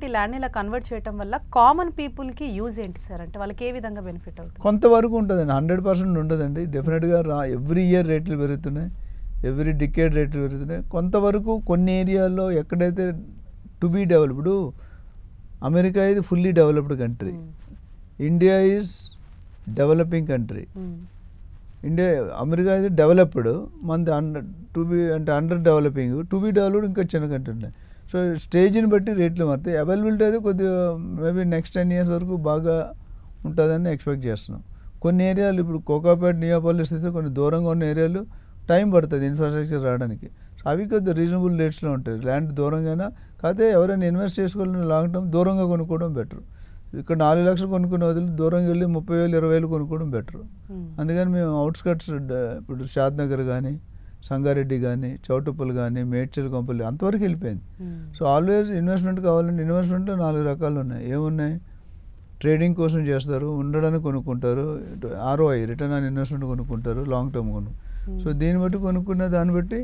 ఈ ల్యాండ్‌ని ఇలా కన్వర్ట్ చేయటం వల్ల కామన్ పీపుల్‌కి యూజ్ ఏంటి సార్? అంటే వాళ్ళకి ఏ విధంగా బెనిఫిట్ అవుతుంది? కొంతవరకు ఉంటుందండి, 100% ఉండదండి. డెఫినెట్గా ఎవ్రీ ఇయర్ రేట్లు పెరుగుతున్నాయి, ఎవ్రీ డికేడ్ రేట్లు పెరుగుతున్నాయి. కొంతవరకు కొన్ని ఏరియాల్లో ఎక్కడైతే టు బీ డెవలప్డ్, అమెరికా ఇది fully developed country, India is developing country. America ఇది డెవలప్డ్, మనది టు బీ అంటే under developing. To be developed ఇంకా చిన్న కంట్రీ ఉన్నాయి. సో స్టేజ్ని బట్టి రేట్లు మారుతాయి. అవైలబిలిటీ అయితే కొద్దిగా మేబీ నెక్స్ట్ 10 years వరకు బాగా ఉంటుందని ఎక్స్పెక్ట్ చేస్తున్నాం. కొన్ని ఏరియాలు ఇప్పుడు కోకాపేట, నియోపాలిస్ అయితే కొన్ని దూరంగా ఉన్న ఏరియాలు టైం పడుతుంది ఇన్ఫ్రాస్ట్రక్చర్ రావడానికి. సో అవి కొద్దిగా రీజనబుల్ రేట్స్లో ఉంటాయి. ల్యాండ్ దూరంగానే కాకపోతే ఎవరైనా ఇన్వెస్ట్ చేసుకోవాలని లాంగ్ టర్మ్ దూరంగా కొనుక్కోవడం బెటర్. ఇక్కడ 4 లక్షలు కొనుక్కునే వదిలి దూరంగా వెళ్ళి 30,000, 20,000 కొనుక్కోవడం బెటర్. అందుకని మేము అవుట్స్కట్స్ ఇప్పుడు షాద్నగర్ కానీ, సంగారెడ్డి కానీ, చౌటుప్పల్ కానీ, మేడ్చల్, కొంపల్లి అంతవరకు వెళ్ళిపోయింది. సో ఆల్వేస్ ఇన్వెస్ట్మెంట్ కావాలంటే ఇన్వెస్ట్మెంట్లో 4 రకాలు ఉన్నాయి. ఏమున్నాయి? ట్రేడింగ్ కోసం చేస్తారు, ఉండడానికి కొనుక్కుంటారు, ROI రిటర్న్ ఆన్ ఇన్వెస్ట్మెంట్ కొనుక్కుంటారు, లాంగ్ టర్మ్ సో దీన్ని బట్టి కొనుక్కున్న దాన్ని బట్టి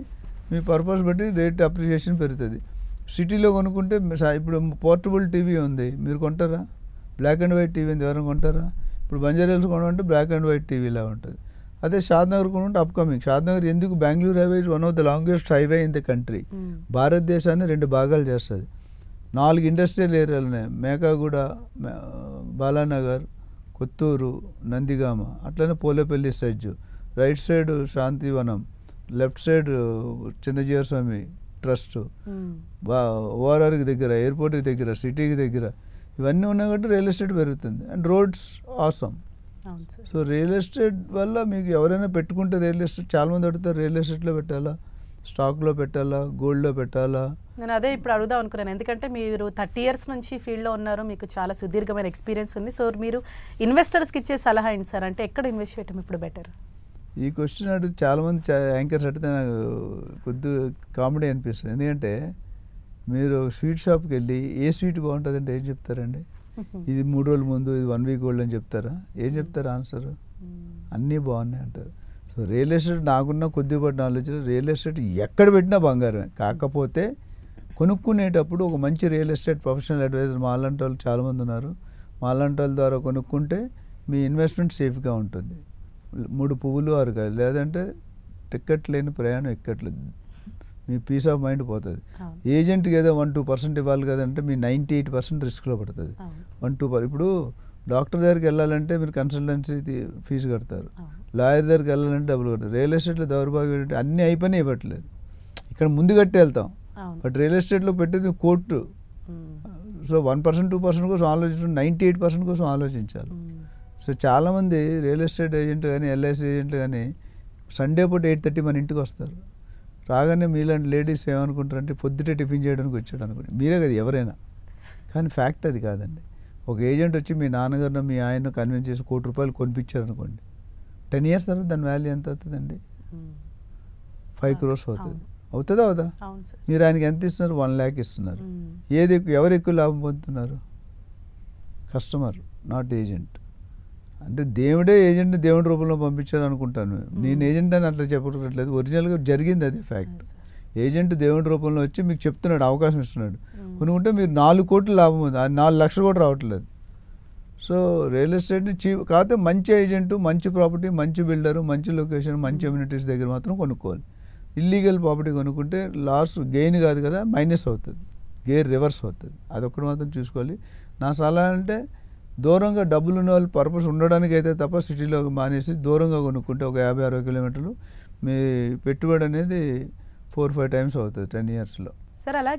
మీ పర్పస్ బట్టి రేట్ అప్రిషియేషన్ పెరుగుతుంది. సిటీలో కొనుక్కుంటే ఇప్పుడు పోర్టబుల్ టీవీ ఉంది, మీరు కొంటారా? బ్లాక్ అండ్ వైట్ టీవీ ఉంది, ఎవరైనా కొంటారా? ఇప్పుడు బంజారాహిల్స్ కొనుక్కుంటే బ్లాక్ అండ్ వైట్ టీవీలా ఉంటుంది. అదే షాద్నగర్ కొనుక్కుంటే అప్కమింగ్. షాద్నగర్ ఎందుకు? Bengaluru highway is one of the longest highway in the country. భారతదేశాన్ని 2 భాగాలు చేస్తుంది. 4 ఇండస్ట్రియల్ ఏరియాలు ఉన్నాయి, మేకాగూడ, బాలానగర్, కొత్తూరు, నందిగామ, అట్లనే పోలేపల్లి సజ్జు. Right side Shantivanam, left side Chinna Jeeyar Swamy trust, ఓఆర్ఆర్కి దగ్గర, ఎయిర్పోర్ట్కి దగ్గర, సిటీకి దగ్గర, ఇవన్నీ ఉన్నాయి కాబట్టి రియల్ ఎస్టేట్ పెరుగుతుంది. And roads awesome. So real estate వల్ల మీకు ఎవరైనా పెట్టుకుంటే రియల్ ఎస్టేట్ చాలామంది అడుగుతారు, రియల్ ఎస్టేట్లో పెట్టాలా, స్టాక్లో పెట్టాలా, గోల్డ్లో పెట్టాలా? నేను అదే ఇప్పుడు అడుగుదాం అనుకున్నాను. ఎందుకంటే మీరు 30 years నుంచి ఫీల్డ్లో ఉన్నారు, మీకు చాలా సుదీర్ఘమైన ఎక్స్పీరియన్స్ ఉంది. సో మీరు ఇన్వెస్టర్స్కి ఇచ్చే సలహా ఏంటి సార్? అంటే ఎక్కడ ఇన్వెస్ట్ చేయడం ఇప్పుడు బెటర్? ఈ క్వశ్చన్ అడిగి చాలామంది యాంకర్స్ అడిగితే నాకు కొద్దిగా కామెడీ అనిపిస్తుంది. ఎందుకంటే మీరు స్వీట్ షాప్కి వెళ్ళి ఏ స్వీట్ బాగుంటుందంటే ఏం చెప్తారండి? ఇది 3 రోజుల ముందు, ఇది 1 week ఓల్డ్ అని చెప్తారా? ఏం చెప్తారు ఆన్సర్? అన్నీ బాగున్నాయి అంటారు. సో రియల్ ఎస్టేట్ నాకున్న కొద్దిపాటి నాలెడ్జ్, రియల్ ఎస్టేట్ ఎక్కడ పెట్టినా బంగారమే. కాకపోతే కొనుక్కునేటప్పుడు ఒక మంచి రియల్ ఎస్టేట్ ప్రొఫెషనల్ అడ్వైజర్ మాలాంటి వాళ్ళు చాలామంది ఉన్నారు. మాలాంటి వాళ్ళ ద్వారా కొనుక్కుంటే మీ ఇన్వెస్ట్మెంట్ సేఫ్గా ఉంటుంది. 3 పువ్వులు 6 కాయలు, లేదంటే టికెట్ లేని ప్రయాణం ఎక్కట్లేదు, మీ పీస్ ఆఫ్ మైండ్ పోతుంది. ఏజెంట్కి ఏదో 1-2% ఇవ్వాలి కదంటే మీ 98% రిస్క్లో పడుతుంది. 1-2%. ఇప్పుడు డాక్టర్ దగ్గరికి వెళ్ళాలంటే మీరు కన్సల్టెన్సీ ఫీజు కడతారు, లాయర్ దగ్గరికి వెళ్ళాలంటే డబ్బులు కడతారు. రియల్ ఎస్టేట్లో దౌర్భాగ్యం ఏంటంటే అన్నీ అయిపోయినా ఇవ్వట్లేదు. ఇక్కడ ముందు కట్టి వెళ్తాం, బట్ రియల్ ఎస్టేట్లో పెట్టేది కోర్టు. సో 1%, 2% కోసం ఆలోచించడం 98% కోసం ఆలోచించాలి. సో చాలామంది రియల్ ఎస్టేట్ ఏజెంట్ కానీ, LIC ఏజెంట్లు కానీ సండే పూట 8:30 మన ఇంటికి వస్తారు. రాగానే మీలాంటి లేడీస్ ఏమనుకుంటారంటే పొద్దుటే టిఫిన్ చేయడానికి వచ్చాడు అనుకోండి. మీరే కదా ఎవరైనా, కానీ ఫ్యాక్ట్ అది కాదండి. ఒక ఏజెంట్ వచ్చి మీ నాన్నగారిని, మీ ఆయన్ను కన్విన్స్ చేసి ₹1,00,00,000 కొనిపించారు అనుకోండి, 10 years తర్వాత దాని వాల్యూ ఎంత అవుతుందండి? 5 crores అవుతుంది. అవుతుందా అవుదా? మీరు ఆయనకి ఎంత ఇస్తున్నారు? 1 lakh ఇస్తున్నారు. ఎవరు ఎక్కువ లాభం పొందుతున్నారు? Customer, not agent. అంటే దేవుడే ఏజెంట్ని దేవుడి రూపంలో పంపించాడు అనుకుంటాను. నేను ఏజెంట్ అని అట్లా చెప్పట్లేదు, ఒరిజినల్గా జరిగింది అదే ఫ్యాక్ట్. ఏజెంట్ దేవుడి రూపంలో వచ్చి మీకు చెప్తున్నాడు, అవకాశం ఇస్తున్నాడు. కొనుక్కుంటే మీరు 4 కోట్లు లాభం ఉంది, 4 లక్షలు కూడా రావట్లేదు. సో రియల్ ఎస్టేట్ని కాకపోతే మంచి ఏజెంటు, మంచి ప్రాపర్టీ, మంచి బిల్డరు, మంచి లొకేషన్, మంచి అమ్యూనిటీస్ దగ్గర మాత్రం కొనుక్కోవాలి. ఇల్లీగల్ ప్రాపర్టీ కొనుక్కుంటే లాస్, గెయిన్ కాదు కదా, మైనస్ అవుతుంది, గేర్ రివర్స్ అవుతుంది. అదొక్కటి మాత్రం చూసుకోవాలి. నా సలహా అంటే దూరంగా డబ్బులు ఉన్న వాళ్ళు పర్పస్ ఉండడానికి అయితే తప్ప సిటీలో మానేసి దూరంగా కొనుక్కుంటే ఒక 50-60 kilometers మీ పెట్టుబడి అనేది 4-5 times అవుతుంది 10 yearsలో. సార్ అలాగే